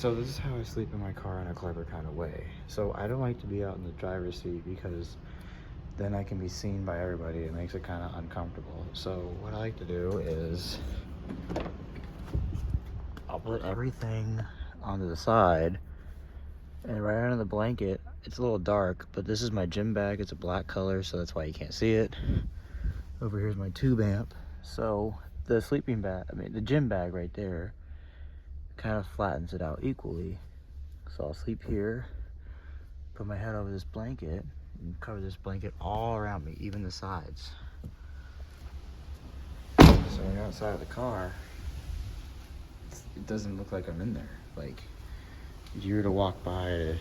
So this is how I sleep in my car in a clever kind of way. So I don't like to be out in the driver's seat because then I can be seen by everybody. It makes it kind of uncomfortable. So what I like to do is I'll put everything onto the side and right under the blanket. It's a little dark, but this is my gym bag. It's a black color, so that's why you can't see it. Over here's my tube amp. So the sleeping bag, the gym bag right there kind of flattens it out equally. So I'll sleep here, put my head over this blanket, and cover this blanket all around me, even the sides. So when you're outside of the car, it doesn't look like I'm in there. Like, if you were to walk by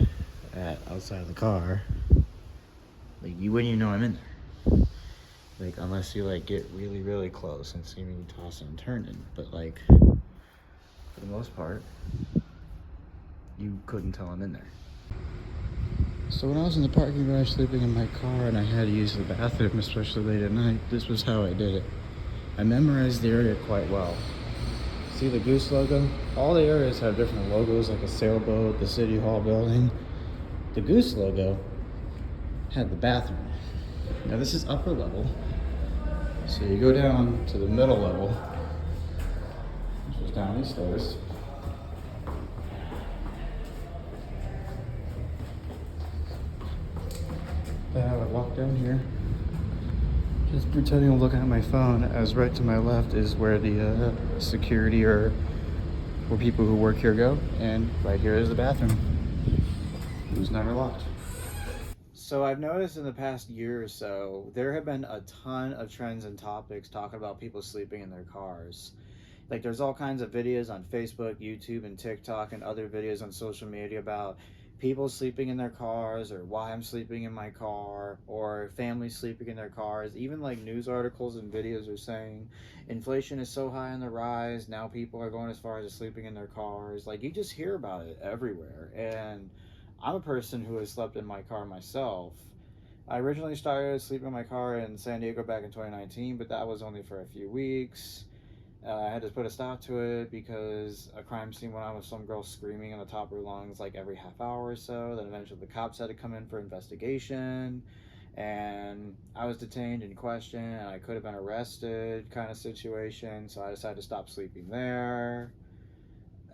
at outside of the car, like, you wouldn't even know I'm in there. Like, unless you, like, get really, really close and see me tossing and turning. But, like, for the most part, you couldn't tell I'm in there. So when I was in the parking garage sleeping in my car and I had to use the bathroom, especially late at night, this was how I did it. I memorized the area quite well. See the Goose logo? All the areas have different logos, like a sailboat, the City Hall building. The Goose logo had the bathroom. Now this is upper level. So you go down to the middle level, which is down these stairs. Then I would walk down here, just pretending I'm looking at my phone, as right to my left is where the security or where people who work here go, and right here is the bathroom. It was never locked. So I've noticed in the past year or so, there have been a ton of trends and topics talking about people sleeping in their cars. Like, there's all kinds of videos on Facebook, YouTube, and TikTok, and other videos on social media about people sleeping in their cars, or why I'm sleeping in my car, or families sleeping in their cars. Even like news articles and videos are saying inflation is so high on the rise, now people are going as far as sleeping in their cars. Like, you just hear about it everywhere. And I'm a person who has slept in my car myself. I originally started sleeping in my car in San Diego back in 2019, but that was only for a few weeks. I had to put a stop to it because a crime scene went on with some girl screaming in the top of her lungs like every half hour or so. Then eventually the cops had to come in for investigation, and I was detained and questioned, and I could have been arrested kind of situation. So I decided to stop sleeping there.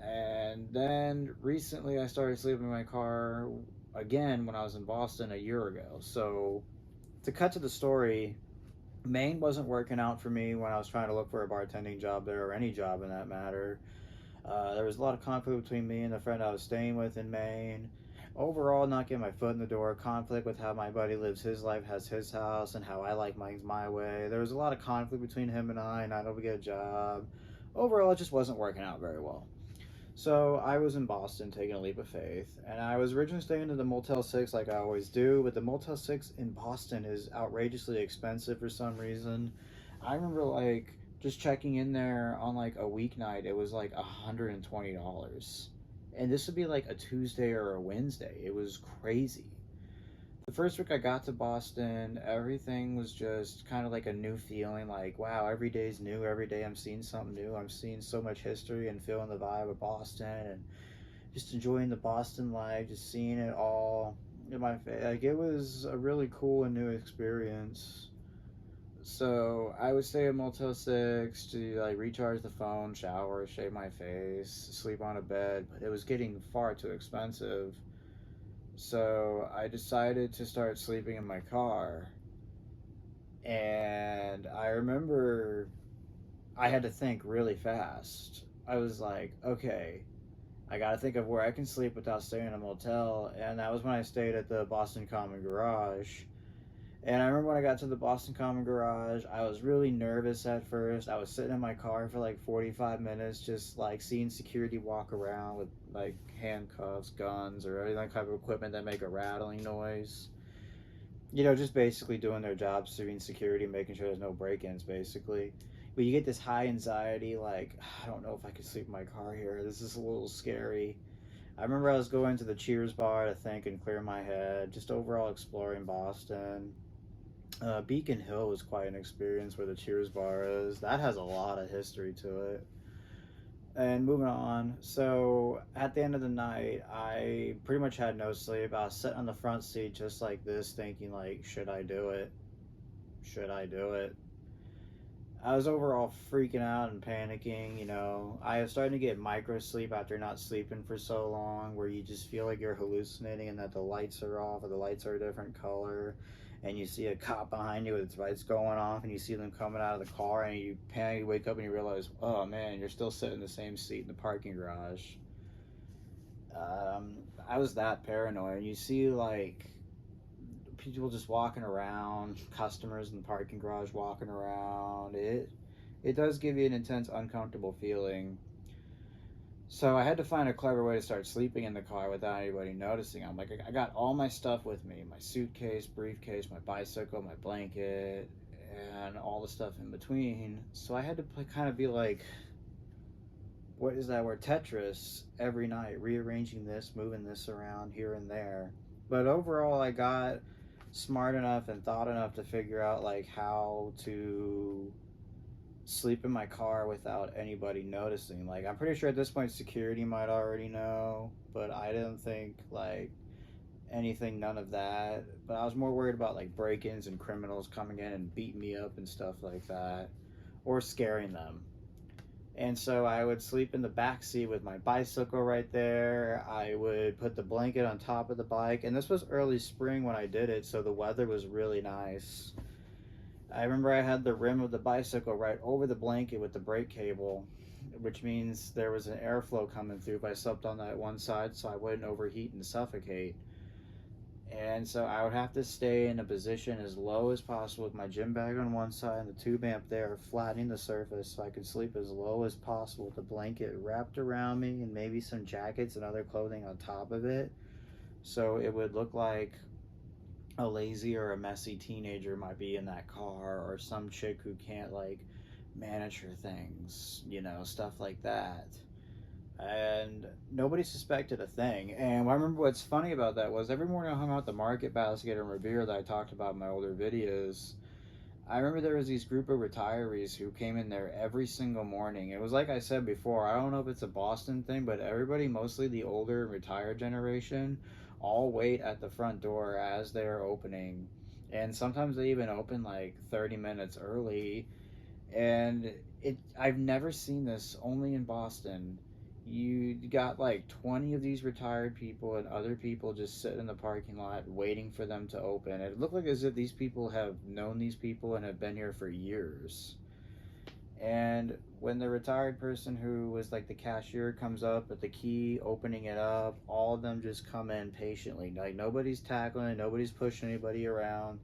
And then recently I started sleeping in my car again when I was in Boston a year ago. So to cut to the story, Maine wasn't working out for me when I was trying to look for a bartending job there, or any job in that matter. There was a lot of conflict between me and the friend I was staying with in Maine. Overall, not getting my foot in the door, conflict with how my buddy lives his life, has his house, and how I like mine's my way. There was a lot of conflict between him and I, not able to get a job. Overall, it just wasn't working out very well. So I was in Boston taking a leap of faith, and I was originally staying in the Motel 6 like I always do, but the Motel 6 in Boston is outrageously expensive for some reason. I remember like just checking in there on like a weeknight, it was like $120. And this would be like a Tuesday or a Wednesday. It was crazy. The first week I got to Boston, everything was just kind of like a new feeling. Like, wow, every day's new. Every day I'm seeing something new. I'm seeing so much history and feeling the vibe of Boston, and just enjoying the Boston life, just seeing it all in my face. Like, it was a really cool and new experience. So I would stay at Motel 6 to like recharge the phone, shower, shave my face, sleep on a bed, but it was getting far too expensive. So I decided to start sleeping in my car. And I remember I had to think really fast. I was like, okay, I got to think of where I can sleep without staying in a motel. And that was when I stayed at the Boston Common Garage. And I remember when I got to the Boston Common Garage, I was really nervous at first. I was sitting in my car for like 45 minutes, just like seeing security walk around with like handcuffs, guns, or any type of equipment that make a rattling noise. Just basically doing their job, serving security, making sure there's no break-ins, basically. But you get this high anxiety, like, I don't know if I could sleep in my car here. This is a little scary. I remember I was going to the Cheers bar to think and clear my head, just overall exploring Boston. Beacon Hill was quite an experience where the Cheers bar is. That has a lot of history to it. And moving on, so at the end of the night, I pretty much had no sleep. I was sitting on the front seat just like this, thinking like, should I do it? Should I do it? I was overall freaking out and panicking. I was starting to get micro sleep after not sleeping for so long, where you just feel like you're hallucinating and that the lights are off or the lights are a different color, and you see a cop behind you with its lights going off, and you see them coming out of the car, and you panic, you wake up, and you realize, oh man, you're still sitting in the same seat in the parking garage. I was that paranoid. And you see like people just walking around, customers in the parking garage walking around. It does give you an intense, uncomfortable feeling. So I had to find a clever way to start sleeping in the car without anybody noticing. I'm like, I got all my stuff with me: my suitcase, briefcase, my bicycle, my blanket, and all the stuff in between. So I had to kind of be like, what is that word? Tetris every night, rearranging this, moving this around here and there. But overall, I got smart enough and thought enough to figure out like how to sleep in my car without anybody noticing. Like, I'm pretty sure at this point security might already know, but I didn't think like anything, none of that. But I was more worried about like break-ins and criminals coming in and beating me up and stuff like that, or scaring them. And so I would sleep in the back seat with my bicycle right there. I would put the blanket on top of the bike, and this was early spring when I did it, so the weather was really nice. I remember I had the rim of the bicycle right over the blanket with the brake cable, which means there was an airflow coming through if I slept on that one side so I wouldn't overheat and suffocate. And so I would have to stay in a position as low as possible with my gym bag on one side and the tube amp there, flattening the surface so I could sleep as low as possible with the blanket wrapped around me and maybe some jackets and other clothing on top of it. So it would look like a lazy or a messy teenager might be in that car, or some chick who can't like manage her things, stuff like that. And nobody suspected a thing. And I remember what's funny about that was every morning I hung out at the Market Basket in Revere that I talked about in my older videos. I remember there was these group of retirees who came in there every single morning. It was like I said before, I don't know if it's a Boston thing, but everybody, mostly the older retired generation, all wait at the front door as they're opening. And sometimes they even open like 30 minutes early. And I've never seen this, only in Boston. You got like 20 of these retired people and other people just sitting in the parking lot waiting for them to open. It looked like as if these people have known these people and have been here for years. And when the retired person who was like the cashier comes up with the key, opening it up, all of them just come in patiently. Like, nobody's tackling, nobody's pushing anybody around.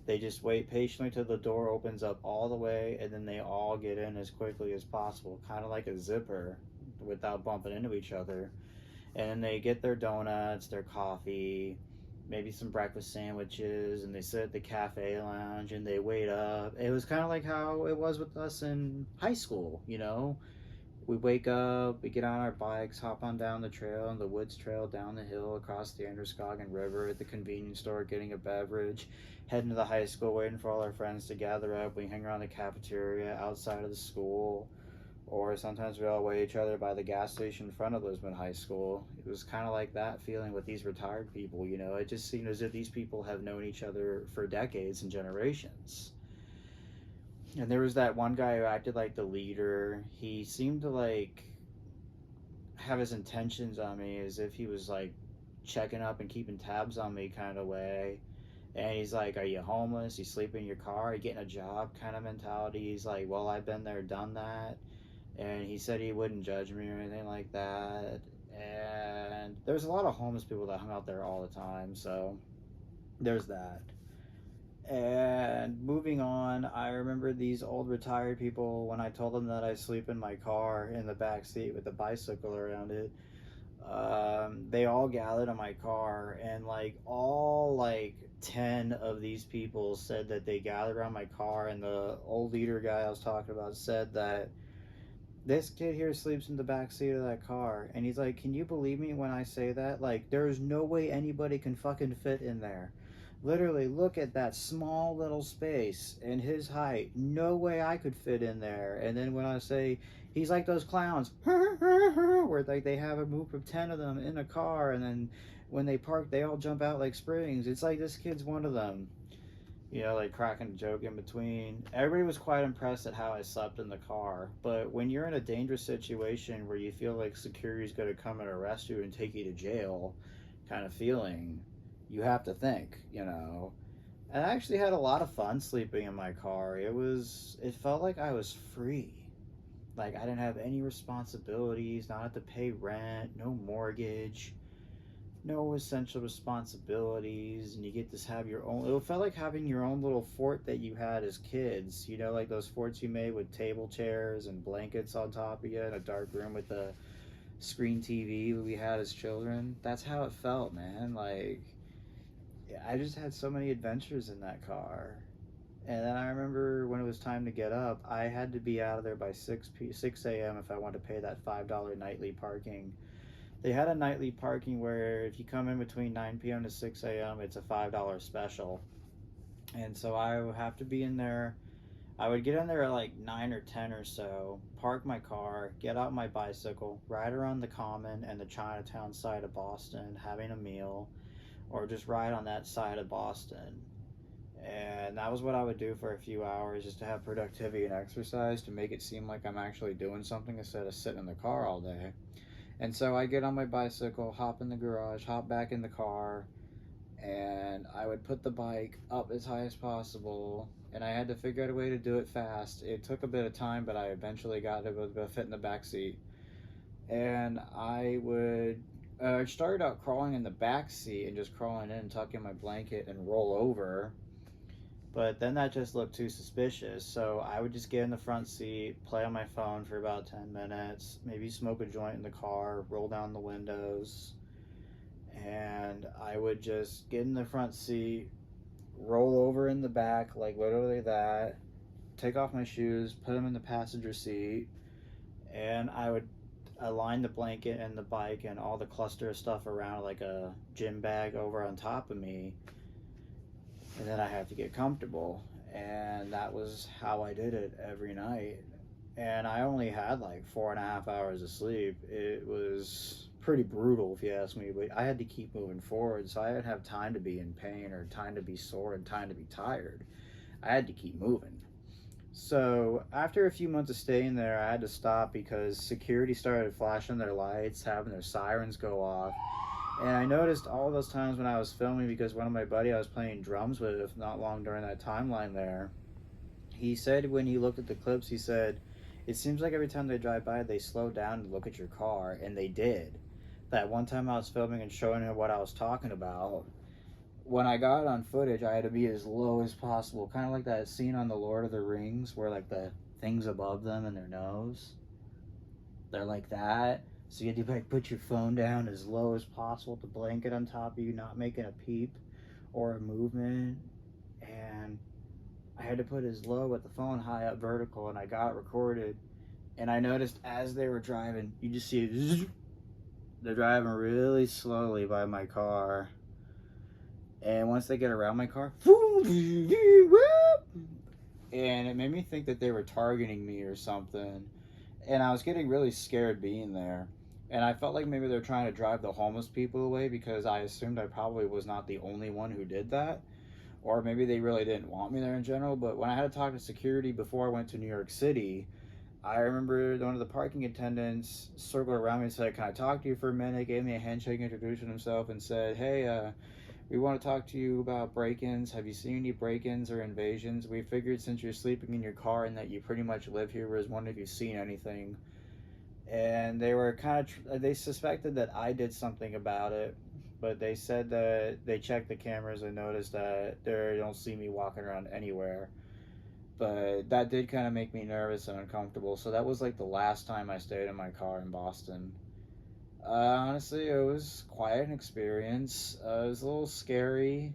They just wait patiently till the door opens up all the way, and then they all get in as quickly as possible, kind of like a zipper, without bumping into each other. And then they get their donuts, their coffee, maybe some breakfast sandwiches, and they sit at the cafe lounge and they wait up. It was kind of like how it was with us in high school. We wake up, we get on our bikes, hop on down the trail, and the woods trail down the hill across the Androscoggin River, at the convenience store getting a beverage, heading to the high school, waiting for all our friends to gather up. We hang around the cafeteria outside of the school, or sometimes we all wait each other by the gas station in front of Lisbon High School. It was kind of like that feeling with these retired people. It just seemed as if these people have known each other for decades and generations. And there was that one guy who acted like the leader. He seemed to like have his intentions on me as if he was like checking up and keeping tabs on me kind of way. And he's like, "Are you homeless? You sleep in your car? Are you getting a job?" kind of mentality. He's like, "Well, I've been there, done that." And he said he wouldn't judge me or anything like that. And there's a lot of homeless people that hung out there all the time, so there's that. And moving on, I remember these old retired people when I told them that I sleep in my car in the back seat with a bicycle around it. They all gathered in my car, and like all like 10 of these people said that they gathered around my car. And the old leader guy I was talking about said that this kid here sleeps in the back seat of that car. And he's like, "Can you believe me when I say that? Like, there's no way anybody can fucking fit in there. Literally, look at that small little space and his height. No way I could fit in there." And then when I say, He's like those clowns where like they have a group of 10 of them in a car, and then when they park they all jump out like springs. It's like this kid's one of them, you know, like cracking a joke in between. Everybody was quite impressed at how I slept in the car. But when you're in a dangerous situation where you feel like security's going to come and arrest you and take you to jail kind of feeling, you have to think, you know. And I actually had a lot of fun sleeping in my car. It felt like I was free. Like I didn't have any responsibilities, not have to pay rent, no mortgage, no essential responsibilities, and you get to have your own. It felt like having your own little fort that you had as kids, you know, like those forts you made with table chairs and blankets on top of you in a dark room with the screen TV we had as children. That's how it felt, man. Like I just had so many adventures in that car. And then I remember when it was time to get up, I had to be out of there by 6 a.m. if I wanted to pay that $5 nightly parking. They had a nightly parking where if you come in between 9 p.m. to 6 a.m., it's a $5 special. And so I would have to be in there. I would get in there at like 9 or 10 or so, park my car, get out my bicycle, ride around the Common and the Chinatown side of Boston, having a meal, or just ride on that side of Boston. And that was what I would do for a few hours, just to have productivity and exercise, to make it seem like I'm actually doing something instead of sitting in the car all day. And so I get on my bicycle, hop in the garage, hop back in the car, and I would put the bike up as high as possible. And I had to figure out a way to do it fast. It took a bit of time, but I eventually got it to fit in the back seat. And I would started out crawling in the back seat and just crawling in, tuck in my blanket, and roll over. But then that just looked too suspicious. So I would just get in the front seat, play on my phone for about 10 minutes, maybe smoke a joint in the car, roll down the windows. And I would just get in the front seat, roll over in the back, like literally that, take off my shoes, put them in the passenger seat, and I would align the blanket and the bike and all the cluster of stuff around like a gym bag over on top of me. And then I had to get comfortable, and that was how I did it every night. And I only had like 4.5 hours of sleep. It was pretty brutal, if you ask me, but I had to keep moving forward, so I didn't have time to be in pain or time to be sore and time to be tired. I had to keep moving. So after a few months of staying there, I had to stop because security started flashing their lights, having their sirens go off. And I noticed all those times when I was filming, because one of my buddy I was playing drums with not long during that timeline there, he said when he looked at the clips, he said, it seems like every time they drive by, they slow down to look at your car, and they did. That one time I was filming and showing him what I was talking about, when I got it on footage, I had to be as low as possible, kind of like that scene on The Lord of the Rings where like the things above them and their nose, they're like that. So you had to like put your phone down as low as possible, the blanket on top of you, not making a peep or a movement. And I had to put as low with the phone high up vertical, and I got it recorded. And I noticed as they were driving, you just see it, they're driving really slowly by my car. And once they get around my car, and it made me think that they were targeting me or something. And I was getting really scared being there. And I felt like maybe they're trying to drive the homeless people away, because I assumed I probably was not the only one who did that. Or maybe they really didn't want me there in general. But when I had to talk to security before I went to New York City, I remember one of the parking attendants circled around me and said, "Can I talk to you for a minute?" Gave me a handshake, introducing himself, and said, "Hey, we want to talk to you about break-ins. Have you seen any break-ins or invasions? We figured since you're sleeping in your car and that you pretty much live here, we was wondering if you've seen anything." And they were they suspected that I did something about it, but they said that they checked the cameras and noticed that they don't see me walking around anywhere. But that did kind of make me nervous and uncomfortable. So that was like the last time I stayed in my car in Boston. Honestly, it was quite an experience. It was a little scary.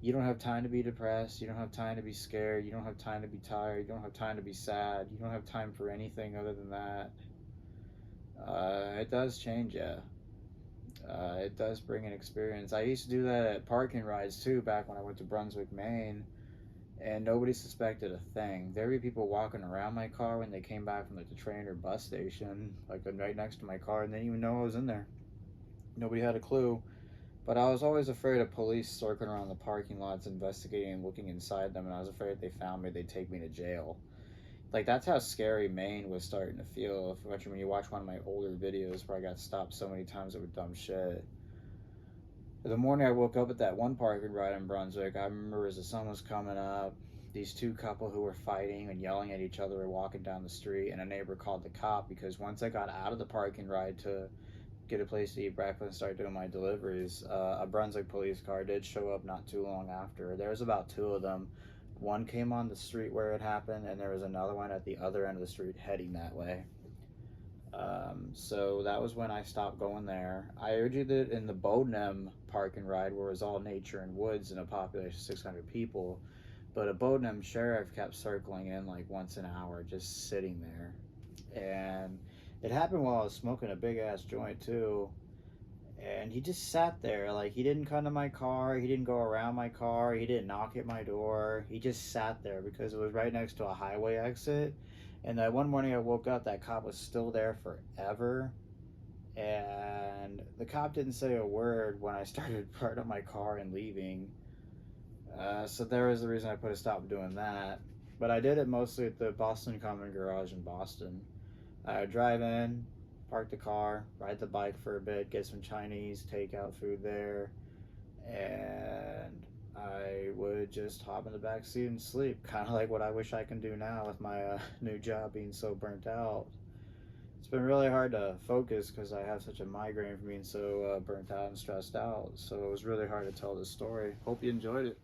You don't have time to be depressed. You don't have time to be scared. You don't have time to be tired. You don't have time to be sad. You don't have time for anything other than that. It does change you. It does bring an experience. I used to do that at parking rides too, back when I went to Brunswick, Maine. and nobody suspected a thing. There would be people walking around my car when they came back from like the train or bus station, like right next to my car, and they didn't even know I was in there. Nobody had a clue. But I was always afraid of police circling around the parking lots, investigating and looking inside them, and I was afraid if they found me, they'd take me to jail. Like, that's how scary Maine was starting to feel. When you watch one of my older videos where I got stopped so many times over dumb shit. The morning I woke up at that one parking ride in Brunswick, I remember as the sun was coming up, these two couple who were fighting and yelling at each other were walking down the street, and a neighbor called the cop because once I got out of the parking ride to get a place to eat breakfast and start doing my deliveries, a Brunswick police car did show up not too long after. There was about two of them. One came on the street where it happened, and there was another one at the other end of the street heading that way. So that was when I stopped going there. I originally did in the Bodenham park and ride, where it was all nature and woods and a population of 600 people. But a Bodenham sheriff kept circling in like once an hour, just sitting there. And it happened while I was smoking a big ass joint too. And he just sat there. Like, he didn't come to my car, he didn't go around my car, he didn't knock at my door. He just sat there because it was right next to a highway exit. And that one morning I woke up, that cop was still there forever. And the cop didn't say a word when I started parting up my car and leaving. So there was the reason I put a stop doing that. But I did it mostly at the Boston Common Garage in Boston. I would drive in, park the car, ride the bike for a bit, get some Chinese takeout food there, and I would just hop in the back seat and sleep, kind of like what I wish I can do now with my new job being so burnt out. It's been really hard to focus because I have such a migraine from being so burnt out and stressed out, so it was really hard to tell this story. Hope you enjoyed it.